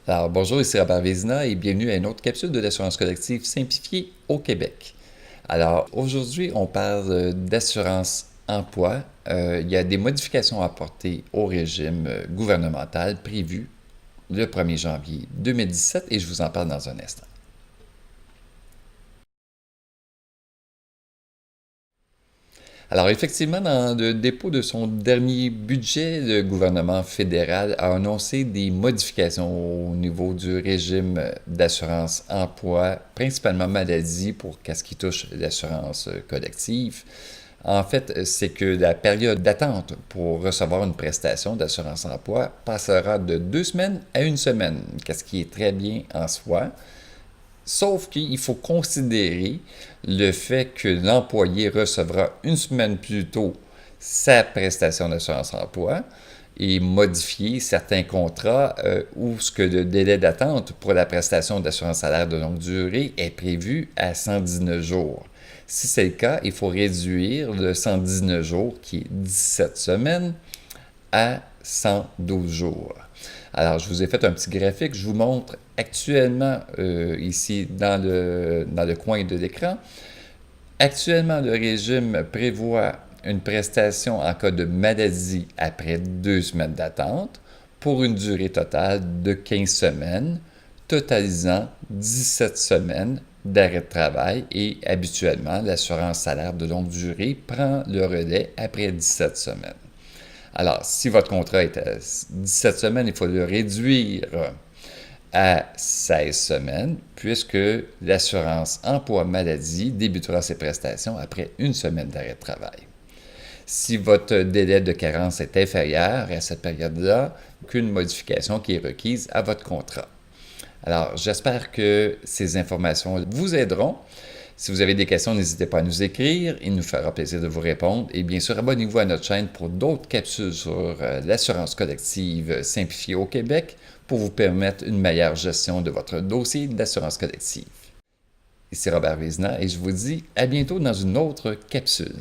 Alors, bonjour, ici Robert Vézina et bienvenue à une autre capsule de l'assurance collective simplifiée au Québec. Alors, aujourd'hui, on parle d'assurance emploi. Il y a des modifications à apporter au régime gouvernemental prévu le 1er janvier 2017 et je vous en parle dans un instant. Alors, effectivement, dans le dépôt de son dernier budget, le gouvernement fédéral a annoncé des modifications au niveau du régime d'assurance emploi, principalement maladie pour ce qui touche l'assurance collective. En fait, c'est que la période d'attente pour recevoir une prestation d'assurance emploi passera de 2 semaines à une semaine, ce qui est très bien en soi. Sauf qu'il faut considérer le fait que l'employé recevra une semaine plus tôt sa prestation d'assurance emploi et modifier certains contrats où ce que le délai d'attente pour la prestation d'assurance salaire de longue durée est prévu à 119 jours. Si c'est le cas, il faut réduire le 119 jours, qui est 17 semaines, à 112 jours. Alors, je vous ai fait un petit graphique. Je vous montre actuellement, ici, dans le coin de l'écran. Actuellement, le régime prévoit une prestation en cas de maladie après 2 semaines d'attente pour une durée totale de 15 semaines, totalisant 17 semaines d'arrêt de travail et habituellement, l'assurance salaire de longue durée prend le relais après 17 semaines. Alors, si votre contrat est à 17 semaines, il faut le réduire à 16 semaines, puisque l'assurance emploi-maladie débutera ses prestations après une semaine d'arrêt de travail. Si votre délai de carence est inférieur à cette période-là, qu'une modification qui est requise à votre contrat. Alors, j'espère que ces informations vous aideront. Si vous avez des questions, n'hésitez pas à nous écrire. Il nous fera plaisir de vous répondre. Et bien sûr, abonnez-vous à notre chaîne pour d'autres capsules sur l'assurance collective simplifiée au Québec pour vous permettre une meilleure gestion de votre dossier d'assurance collective. Ici Robert Vézina et je vous dis à bientôt dans une autre capsule.